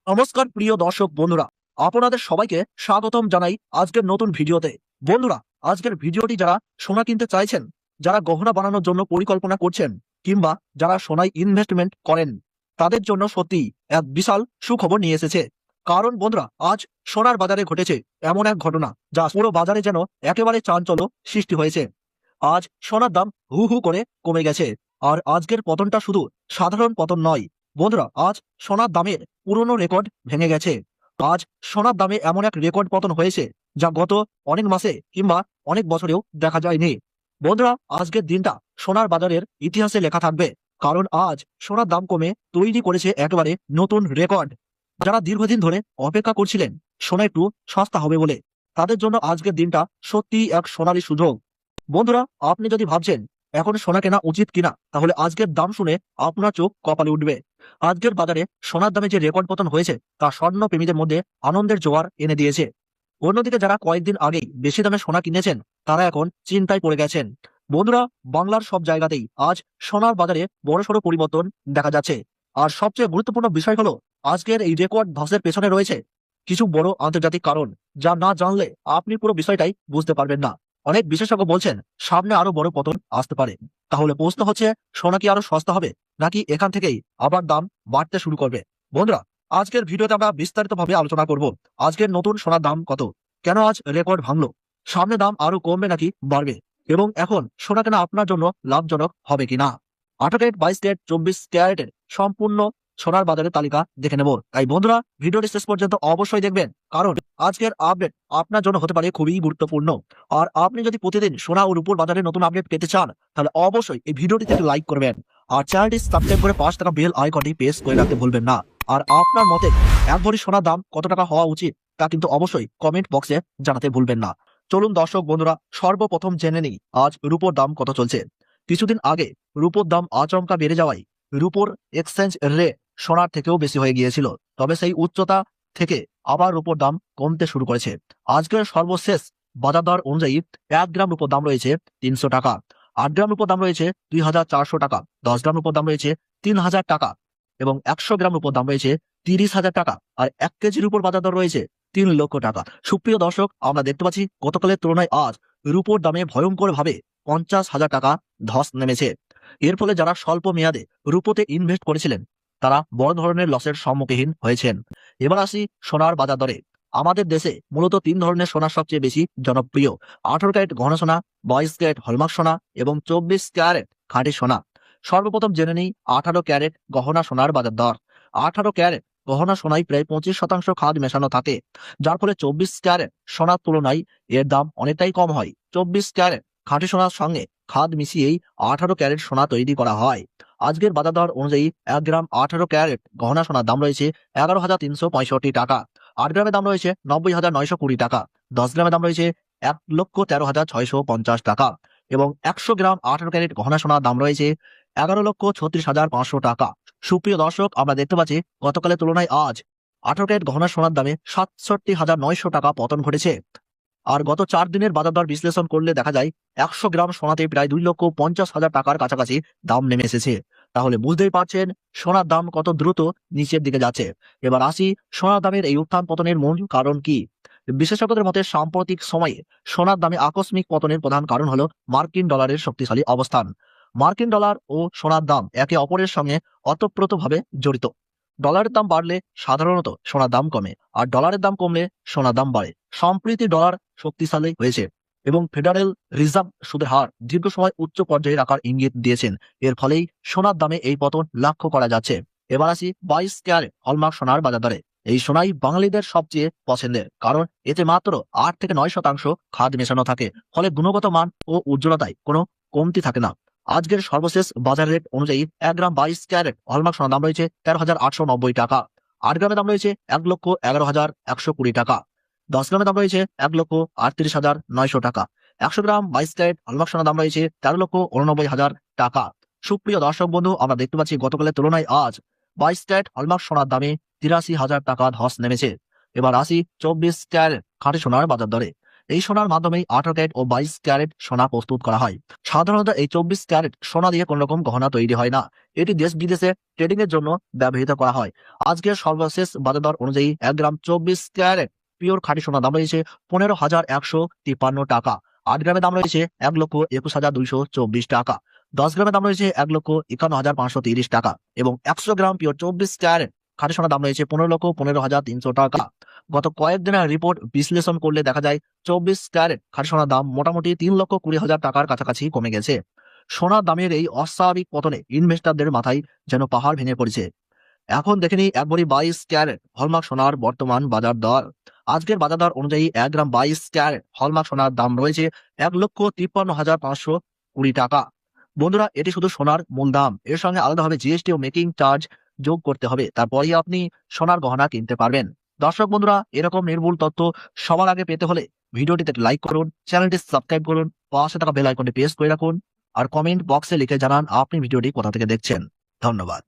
নমস্কার প্রিয় দর্শক বন্ধুরা, আপনাদের সবাইকে স্বাগতম জানাই আজকের নতুন ভিডিওতে। বন্ধুরা, আজকের ভিডিওটি যারা সোনা কিনতে চাইছেন, যারা গহনা বানানোর জন্য পরিকল্পনা করছেন, কিংবা যারা সোনায় ইনভেস্টমেন্ট করেন, তাদের জন্য সত্যি এক বিশাল সুখবর নিয়ে এসেছে। কারণ বন্ধুরা, আজ সোনার বাজারে ঘটেছে এমন এক ঘটনা যা পুরো বাজারে যেন একেবারে চাঞ্চল্য সৃষ্টি হয়েছে। আজ সোনার দাম হু হু করে কমে গেছে। আর আজকের পতনটা শুধু সাধারণ পতন নয় বন্ধুরা, আজ সোনার দামের পুরনো রেকর্ড ভেঙে গেছে। আজ সোনার দামে এমন এক রেকর্ড পতন হয়েছে যা গত অনেক মাসে কিংবা অনেক বছরেও দেখা যায়নি। বন্ধুরা, আজকের দিনটা সোনার বাজারের ইতিহাসে লেখা থাকবে, কারণ আজ সোনার দাম কমে তৈরি করেছে একেবারে নতুন রেকর্ড। যারা দীর্ঘদিন ধরে অপেক্ষা করছিলেন সোনা একটু সস্তা হবে বলে, তাদের জন্য আজকের দিনটা সত্যিই এক সোনালী সুযোগ। বন্ধুরা, আপনি যদি ভাবছেন এখন সোনা কেনা উচিত কিনা, তাহলে আজকের দাম শুনে আপনার চোখ কপালে উঠবে। আজকের বাজারে সোনার দামে যে রেকর্ড পতন হয়েছে তা স্বর্ণ প্রেমীদের মধ্যে আনন্দের জোয়ার এনে দিয়েছে। অন্যদিকে যারা কয়েকদিন আগেই বেশি দামে সোনা কিনেছেন, তারা এখন চিন্তায় পড়ে গেছেন। বন্ধুরা, বাংলার সব জায়গাতেই আজ সোনার বাজারে বড়সড় পরিবর্তন দেখা যাচ্ছে। আর সবচেয়ে গুরুত্বপূর্ণ বিষয় হলো, আজকের এই রেকর্ড ধসের পেছনে রয়েছে কিছু বড় আন্তর্জাতিক কারণ, যা না জানলে আপনি পুরো বিষয়টাই বুঝতে পারবেন না। অনেক বিশেষজ্ঞ বলছেন সামনে আরো বড় পতন আসতে পারে। তাহলে প্রশ্ন হচ্ছে, সোনা কি আরো সস্তা হবে, নাকি এখান থেকেই আবার দাম বাড়তে শুরু করবে? বন্ধুরা, আজকের ভিডিওতে আমরা বিস্তারিতভাবে আলোচনা করব আজকের নতুন সোনার দাম কত, কেন আজ রেকর্ড ভাঙলো, সামনে দাম আরো কমবে নাকি বাড়বে, এবং এখন সোনা কেনা আপনার জন্য লাভজনক হবে কিনা। 18 ক্যারেট, 22 ক্যারেট, 24 ক্যারেটের সম্পূর্ণ সোনার বাজারের তালিকা দেখে নেব। তাই বন্ধুরা, ভিডিওটি শেষ পর্যন্ত অবশ্যই দেখবেন, কারণ আজকের আপডেট আপনার জন্য হতে পারে খুবই গুরুত্বপূর্ণ। আর আপনি যদি প্রতিদিন সোনা ও রূপোর বাজারে নতুন আপডেট পেতে চান, তাহলে অবশ্যই এই ভিডিওটিতে একটি লাইক করবেন আর চ্যানেলটি সাবস্ক্রাইব করে পাশে থাকা বেল আইকনটি প্রেস করে রাখতে ভুলবেন না। আর আপনার মতে এক ভরি সোনার দাম কত টাকা হওয়া উচিত, তা কিন্তু অবশ্যই কমেন্ট বক্সে জানাতে ভুলবেন না। চলুন দর্শক বন্ধুরা, সর্বপ্রথম জেনে নিই আজ রূপোর দাম কত চলছে। কিছুদিন আগে রূপোর দাম আচমকা বেড়ে যাওয়ায় রূপোর এক্সচেঞ্জ রেট সোনার থেকেও বেশি হয়ে গিয়েছিল। তবে সেই উচ্চতা থেকে আবার রূপোর দাম কমতে শুরু করেছে। আজকের সর্বশেষ বাজার দর অনুযায়ী 1 গ্রাম রূপোর দাম রয়েছে 300 টাকা, 8 গ্রাম রূপোর দাম রয়েছে 2400 টাকা, 10 গ্রাম রূপোর দাম রয়েছে 3000 টাকা, এবং 100 গ্রাম রূপোর দাম রয়েছে 30,000 টাকা, আর 1 কেজির উপর বাজার দর রয়েছে 3 লক্ষ টাকা। সুপ্রিয় দর্শক, আমরা দেখতে পাচ্ছি গতকালের তুলনায় আজ রূপোর দামে ভয়ঙ্কর ভাবে 50,000 টাকা ধস নেমেছে। এর ফলে যারা স্বল্প মেয়াদে রূপোতে ইনভেস্ট করেছিলেন, তারা বড় ধরনের লসের সম্মুখীন হয়েছেন। এবার আসি সোনার বাজার দরে। আমাদের দেশে মূলত 3 ধরনের সোনা সবচেয়ে বেশি জনপ্রিয়: 18 ক্যারেট ঘন সোনা, 22 ক্যারেট হলমার্ক সোনা এবং 24 ক্যারেট খাঁটি সোনা। সর্বপ্রথম জেনে নিই 18 ক্যারেট গহনা সোনার বাজার দর। 18 ক্যারেট গহনা সোনায় প্রায় 25% খাদ মেশানো থাকে, যার ফলে 24 ক্যারেট সোনার তুলনায় এর দাম অনেকটাই কম হয়। 24 ক্যারেট খাঁটি সোনার সঙ্গে খাদ মিশিয়েই 18 ক্যারেট সোনা তৈরি করা হয়। আজকের বাজার দর অনুযায়ী 1 গ্রাম 18 ক্যারেট গহনা সোনার দাম রয়েছে 11,365 টাকা, 8 গ্রামের দাম রয়েছে 90,920 টাকা, 10 গ্রামের দাম রয়েছে 1,13,650 টাকা, এবং 100 গ্রাম 18 ক্যারেট গহনা সোনার দাম রয়েছে 11,36,500 টাকা। সুপ্রিয় দর্শক, আমরা দেখতে পাচ্ছি গতকালের তুলনায় আজ 18 ক্যারেট গহনা সোনার দামে 67,900 টাকা পতন ঘটেছে। আর গত 4 দিনের বাজার দর বিশ্লেষণ করলে দেখা যায় 100 গ্রাম সোনাতে প্রায় 2,50,000 টাকার কাছাকাছি দাম নেমে এসেছে। তাহলে বুঝতেই পারছেন সোনার দাম কত দ্রুত নিচের দিকে যাচ্ছে। এবার আসি, সোনার দামের এই উত্থান পতনের মূল কারণ কি। বিশেষজ্ঞদের মতে সাম্প্রতিক সময়ে সোনার দামে আকস্মিক পতনের প্রধান কারণ হলো মার্কিন ডলারের শক্তিশালী অবস্থান। মার্কিন ডলার ও সোনার দাম একে অপরের সঙ্গে ওতপ্রোতভাবে জড়িত। ডলারের দাম বাড়লে সাধারণত সোনার দাম কমে, আর ডলারের দাম কমলে সোনার দাম বাড়ে। সম্প্রতি ডলার শক্তিশালী হয়েছে এবং ফেডারেল রিজার্ভ সুদের হার দীর্ঘ সময় উচ্চ পর্যায়ে রাখার ইঙ্গিত দিয়েছেন। এর ফলেই সোনার দামে এই পতন লক্ষ্য করা যাচ্ছে। এবার আসি 22 ক্যারেট হলমার্ক সোনার বাজার দরে। এই সোনাই বাঙালিদের সবচেয়ে পছন্দের, কারণ এতে মাত্র 8 থেকে 9% খাদ মেশানো থাকে, ফলে গুণগত মান ও উজ্জ্বলতায় কোনো কমতি থাকে না। আজকের সর্বশেষ বাজার রেট অনুযায়ী 1 গ্রাম 22 ক্যারেট হলমার্ক সোনার দাম রয়েছে 13,890 টাকা, 8 গ্রামের দাম রয়েছে 1,11,120 টাকা, 10 গ্রামের দাম রয়েছে 1,38,900 টাকা, 100 গ্রাম 22 ক্যারেট হলমার্ক সোনার দাম রয়েছে 13,89,000 টাকা। সুপ্রিয় দর্শক বন্ধু, আমরা দেখতে পাচ্ছি গতকালের তুলনায় আজ 22 ক্যারেট হলমার্ক সোনার দামে 83,000 টাকা ধস নেমেছে। এবার আসি 24 ক্যারেট খাঁটি সোনার বাজার দরে। এই সোনার মাধ্যমেই 18 ক্যারেট ও 22 ক্যারেট সোনা প্রস্তুত করা হয়। সাধারণত এই 24 ক্যারেট সোনা দিয়ে কোনো রকম গহনা তৈরি হয় না। এটি দেশ বিদেশে ট্রেডিং এর জন্য ব্যবহৃত করা হয়। আজকের সর্বশেষ বাজার দর অনুযায়ী 1 গ্রাম 24 ক্যারেট পিওর খাঁটি সোনার দাম রয়েছে 15,153 টাকা। 8 গ্রামের দাম রয়েছে 1,21,224 টাকা। 10 গ্রামের দাম রয়েছে 1,51,530 টাকা এবং 100 গ্রাম পিওর 24 ক্যারেট খাঁটি সোনার দাম রয়েছে 15,15,300 টাকা। গত কয়েকদিনের রিপোর্ট বিশ্লেষণ করলে দেখা যায় 24 ক্যারেট খাঁটি সোনার দাম মোটামুটি 3,20,000 টাকার কাছাকাছি কমে গেছে। সোনার দামের এই অস্বাভাবিক পতনে ইনভেস্টরদের মাথায় যেন পাহাড় ভেঙে পড়েছে। এখন দেখে নিই একবারই 22 ক্যারেট হলমার্ক সোনার বর্তমান বাজার দর। আজকের বাজার দর অনুযায়ী 1 গ্রাম 22 ক্যারেট হলমার্ক সোনার দাম রয়েছে 1,53,520 টাকা। বন্ধুরা, এটি শুধু সোনার মূল দাম, এর সঙ্গে আলাদাভাবে জিএসটি ও মেকিং চার্জ যোগ করতে হবে, তারপরেই আপনি সোনার গহনা কিনতে পারবেন। দর্শক বন্ধুরা, এরকম নির্ভুল তথ্য সবার আগে পেতে হলে ভিডিওটিতে লাইক করুন, চ্যানেলটি সাবস্ক্রাইব করুন, পাশে থাকা বেল আইকনটি প্রেস করে রাখুন আর কমেন্ট বক্সে লিখে জানান আপনি ভিডিওটি কোথা থেকে দেখছেন। ধন্যবাদ।